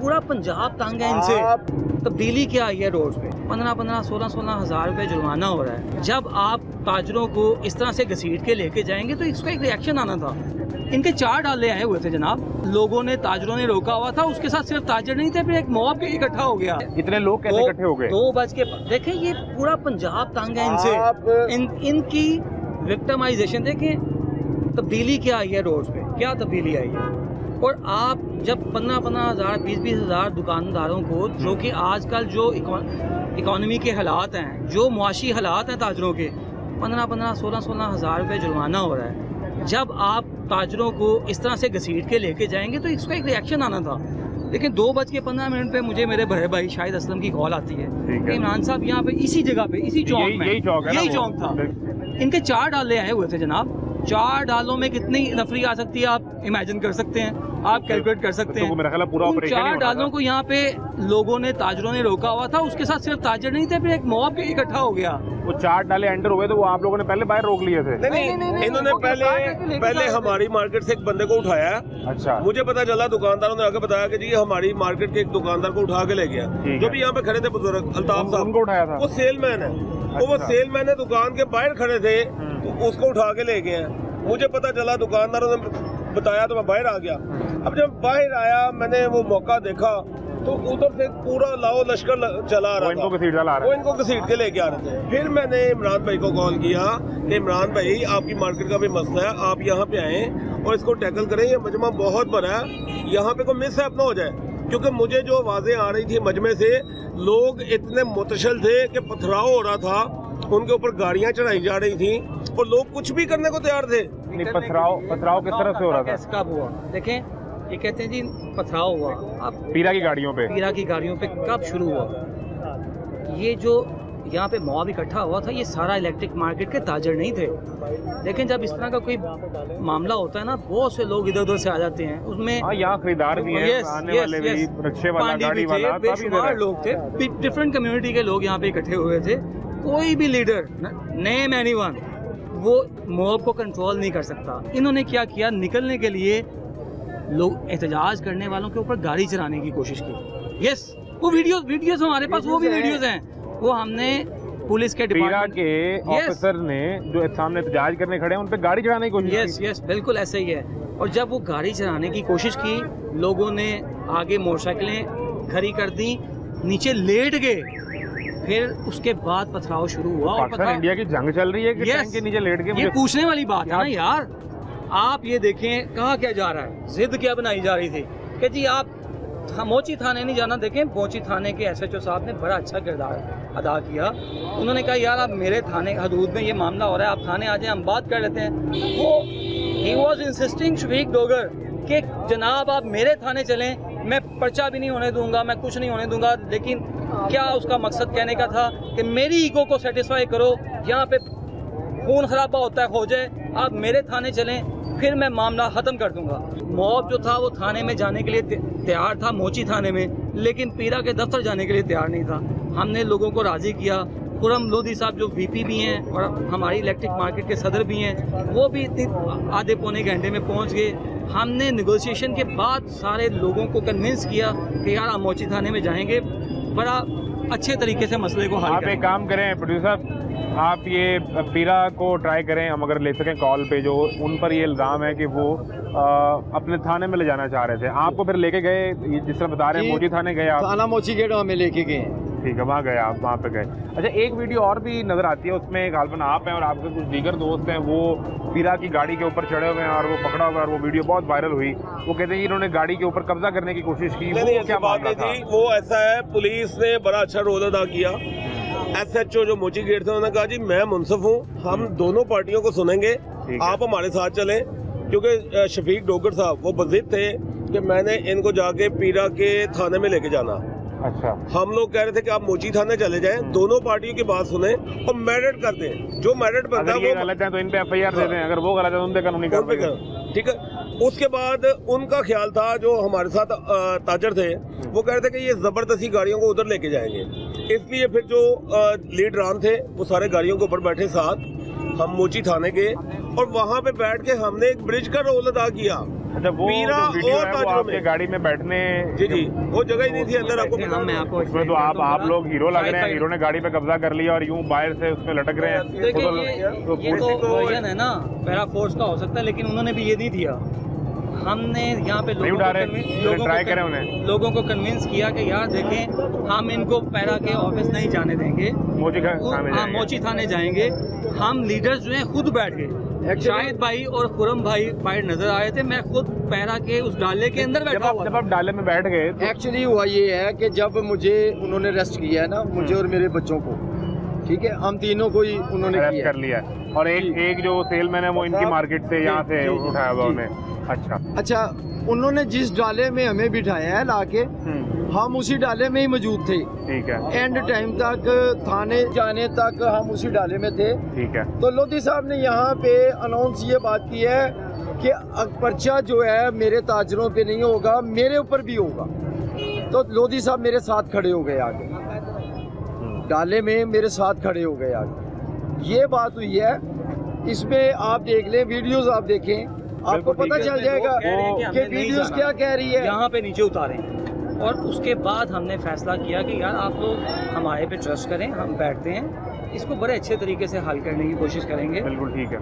पूरा पंजाब तंग है इनसे। तब्दीली क्या आई है रोड पे? 15-15, 16-16 हज़ार रुपए जुर्माना हो रहा है। जब आप ताजरों को इस तरह से घसीट के लेके जाएंगे तो इसका एक रिएक्शन आना था। इनके 4 डाले आए हुए थे जनाब, लोगों ने, ताजरों ने रोका हुआ था। उसके साथ सिर्फ ताजर नहीं थे, फिर एक मॉब के इकट्ठा हो गया। इतने लोग कैसे इकट्ठे हो गए? 2 बज के देखें, ये पूरा पंजाब तंग है इनसे। इनकी विक्टिमाइजेशन देखें। तब्दीली क्या आई है रोड पे? क्या तब्दीली आई है? और आप जब 15-15 हज़ार, 20-20 हज़ार दुकानदारों को, जो कि आजकल जो इकोनॉमी के हालात हैं, जो मुआशी हालात हैं ताजरों के, 15-15, 16-16 हज़ार रुपये जुर्माना हो रहा है। जब आप ताजरों को इस तरह से घसीट के लेके जाएंगे तो इसका एक रिएक्शन आना था। लेकिन 2:15 पे मुझे मेरे बड़े भाई शाहिद असलम की कॉल आती है कि इमरान साहब यहाँ पे इसी जगह पे, इसी चौक में, यही चौक था, इनके 4 डाले आए हुए थे जनाब। 4 डालों में कितनी नफरी आ सकती है आप इमेजिन कर सकते हैं, आप कैलकुलेट कर सकते हैं। मेरा ख्याल है पूरा ऑपरेशन 4 डालों को यहाँ पे लोगों ने, ताजरों ने रोका हुआ था। उसके साथ सिर्फ ताजर नहीं थे, फिर एक मॉब के इकट्ठा हो गया। वो 4 डाले एंटर हुए तो वो आप लोगों ने पहले बाहर रोक लिए थे? नहीं, इन्होंने पहले हमारी मार्केट से एक बंदे को उठाया। अच्छा, मुझे पता चला, दुकानदारों ने आगे बताया कि जी हमारी मार्केट के एक दुकानदार को उठा के ले गया, जो भी यहाँ पे खड़े थे बुजुर्ग अल्ताफ साहब, उनको उठाया था। वो सेलमैन है। तो वो सेलमैन है, दुकान के बाहर खड़े थे, तो उसको उठा के ले गए। मुझे पता चला, दुकानदारों ने बताया तो मैं बाहर आ गया। अब जब बाहर आया, मैंने वो मौका देखा तो उधर से पूरा लाओ लश्कर चला रहा था, वो इनको घसीट के लेके आ रहे थे। फिर मैंने इमरान भाई को कॉल किया कि इमरान भाई, आपकी मार्केट का भी मसला है, आप यहाँ पे आए और इसको टैकल करें। ये मजमा बहुत बड़ा है, यहाँ पे कोई मिस हैप ना हो जाए। क्योंकि मुझे जो आवाजें आ रही थी मजमे से, लोग इतने मुतशल थे कि पथराव हो रहा था, उनके ऊपर गाड़ियां चढ़ाई जा रही थी और लोग कुछ भी करने को तैयार थे। पथराव किस तरफ से हो रहा था? कब हुआ? देखें, ये कहते हैं जी पथराव हुआ। अब पीरा की गाड़ियों पे कब शुरू हुआ? ये जो यहाँ पे मॉब इकट्ठा हुआ था, ये सारा इलेक्ट्रिक मार्केट के ताजर नहीं थे। लेकिन जब इस तरह का कोई मामला होता है ना, बहुत से लोग इधर उधर से आ जाते हैं। उसमें यहाँ खरीदार भी हैं, आने वाले भी, रिक्शे वाला, गाड़ी वाला, बेशुमार लोग थे, डिफरेंट कम्युनिटी के लोग यहाँ पे इकट्ठे हुए थे। कोई भी लीडर, नेम एनीवन, वो मॉब को कंट्रोल नहीं कर सकता। इन्होंने क्या किया, निकलने के लिए लोग एहतजाज करने वालों के ऊपर गाड़ी चलाने की कोशिश की। यस, वो वीडियोस हमारे पास, वो भी वीडियोस हैं। वो हमने पुलिस के डिपार्टमेंट के ऑफिसर ने जो सामने एहतजाज करने खड़े हैं उन पे गाड़ी चलाने की कोशिश की। यस, बिल्कुल ऐसा ही है। और जब वो गाड़ी चलाने की कोशिश की, लोगों ने आगे मोटरसाइकिलें खड़ी कर दी, नीचे लेट गए। फिर उसके बाद पथराव शुरू हुआ। और इंडिया की जंग चल रही है कि टैंक के नीचे लेट गए? ये पूछने वाली बात है ना यार। आप ये देखें कहाँ क्या जा रहा है, जिद क्या बनाई जा रही थी कि जी आप मोची थाने नहीं जाना। देखें, मोची थाने के SHO साहब ने बड़ा अच्छा किरदार अदा किया। उन्होंने कहा यार आप मेरे थाने हदूद में ये मामला हो रहा है, आप थाने आ जाए, हम बात कर लेते हैं। वो ही वॉज इंसिस्टिंग, शफीक डोगर, कि जनाब आप मेरे थाने चलें, मैं पर्चा भी नहीं होने दूंगा, मैं कुछ नहीं होने दूंगा। लेकिन क्या उसका मकसद कहने का था कि मेरी ईगो को सेटिस्फाई करो, यहाँ पे खून खराबा होता है, हो जाए, आप मेरे थाने चलें, फिर मैं मामला ख़त्म कर दूंगा। मॉब जो था वो थाने में जाने के लिए तैयार था, मोची थाने में, लेकिन पीरा के दफ्तर जाने के लिए तैयार नहीं था। हमने लोगों को राज़ी किया। खुरम लोधी साहब जो VP भी हैं और हमारी इलेक्ट्रिक मार्केट के सदर भी हैं, वो भी आधे पौने घंटे में पहुंच गए। हमने नेगोशिएशन के बाद सारे लोगों को कन्विंस किया कि यार आप मोची थाने में जाएंगे, बड़ा अच्छे तरीके से मसले को हल करें। आप एक काम करें प्रोड्यूसर, आप ये पीरा को ट्राई करें, हम अगर ले सकें कॉल पे, जो उन पर ये इल्ज़ाम है कि वो अपने थाने में ले जाना चाह रहे थे। आपको फिर लेके गए, जिस तरह बता रहे हैं, मोची थाने गए आप? थाना मोची गेट हमें लेके गए। ठीक है, वहाँ गए आप, वहाँ पे गए। अच्छा, एक वीडियो और भी नजर आती है, उसमें गालबन आप हैं और आपके कुछ दीगर दोस्त हैं, वो पीरा की गाड़ी के ऊपर चढ़े हुए हैं और वो पकड़ा हुआ है और वो वीडियो बहुत वायरल हुई। वो कहते हैं इन्होंने गाड़ी के ऊपर कब्जा करने की कोशिश की। नहीं, क्या बात नहीं थी। वो ऐसा है, पुलिस ने बड़ा अच्छा रोल अदा किया। SHO जो मोची गेट थे, उन्होंने कहा जी मैं मुनसिफ हूँ, हम दोनों पार्टियों को सुनेंगे, आप हमारे साथ चलें। क्योंकि शफीक डोगर साहब वो बज़िद थे कि मैंने इनको जाके पीरा के थाने में लेके जाना। अच्छा, हम लोग कह रहे थे कि आप मोची थाने चले जाएं, दोनों पार्टियों की बात सुने और मेरिट कर दें। जो मेरिट बनता है वो गलत है तो इन पे FIR दे दें, अगर वो गलत है तो उन पे कानूनी कार्रवाई। ठीक है। उसके बाद उनका ख्याल था, जो हमारे साथ ताजर थे, वो कह रहे थे कि ये जबरदस्ती गाड़ियों को उधर लेके जाएंगे। इसलिए फिर जो लीडरान थे वो सारे गाड़ियों के ऊपर बैठे साथ, हम मोची थाने गए और वहाँ पे बैठ के हमने एक ब्रिज का रोल अदा किया अच्छा वो मीरा जो वीडियो और है वो ताजरों आपके में। गाड़ी में बैठने जी जी, वो जगह ही नहीं थी अंदर, आपको देखिए, पता मैं है। आपको उसमें तो आप लोग हीरो लग रहे हैं, हीरो ने गाड़ी पे कब्जा कर लिया और यूं बाहर से उसमें लटक रहे हैं। देखिए वो तो- ये तो वर्जन है ना, पैरा फोर्स का हो सकता है, लेकिन उन्होंने भी ये नहीं दिया। हमने यहाँ पे नहीं उठा रहे, ट्राई करें उन्हें। लोगों को कन्विंस किया कि यार देखें, हम इनको पैरा के ऑफिस नहीं जाने देंगे, मोची का थाने हाँ जाएंगे। मोची थाने जाएंगे। हम लीडर्स जो हैं खुद बैठ गए, शाहिद भाई और खुरम भाई बाहर नजर आए थे, मैं खुद पैरा के उस डाले के अंदर बैठा हुआ जब था। आप डाले में बैठ गए तो एक्चुअली हुआ ये है कि जब मुझे उन्होंने अरेस्ट किया है ना, मुझे और मेरे बच्चों को, ठीक है, हम तीनों को ही उन्होंने अरेस्ट किया कर लिया है। और एक जो सेलमैन है वो इनकी मार्केट से यहाँ से उठाया हुआ उन्हें। अच्छा अच्छा, उन्होंने जिस डाले में हमें बिठाया है लाके, हम उसी डाले में ही मौजूद थे। ठीक है एंड टाइम तक थाने जाने तक हम उसी डाले में थे। ठीक है। तो लोधी साहब ने यहाँ पे अनाउंस ये बात की है कि पर्चा जो है मेरे ताजरों पे नहीं होगा, मेरे ऊपर भी होगा। तो लोधी साहब मेरे साथ खड़े हो गए आगे, डाले में मेरे साथ खड़े हो गए आगे। ये बात हुई है, इसमें आप देख लें, वीडियोस आप देखें, आपको बिल्कुल पता ठीक है। चल जाएगा वो कह रहे हैं कि कि हमने नहीं वीडियोस जाना। क्या कह रही है। यहाँ पे नीचे उतारे, और उसके बाद हमने फैसला किया कि यार आप लोग हमारे पे ट्रस्ट करें, हम बैठते हैं, इसको बड़े अच्छे तरीके से हल करने की कोशिश करेंगे। बिल्कुल ठीक है।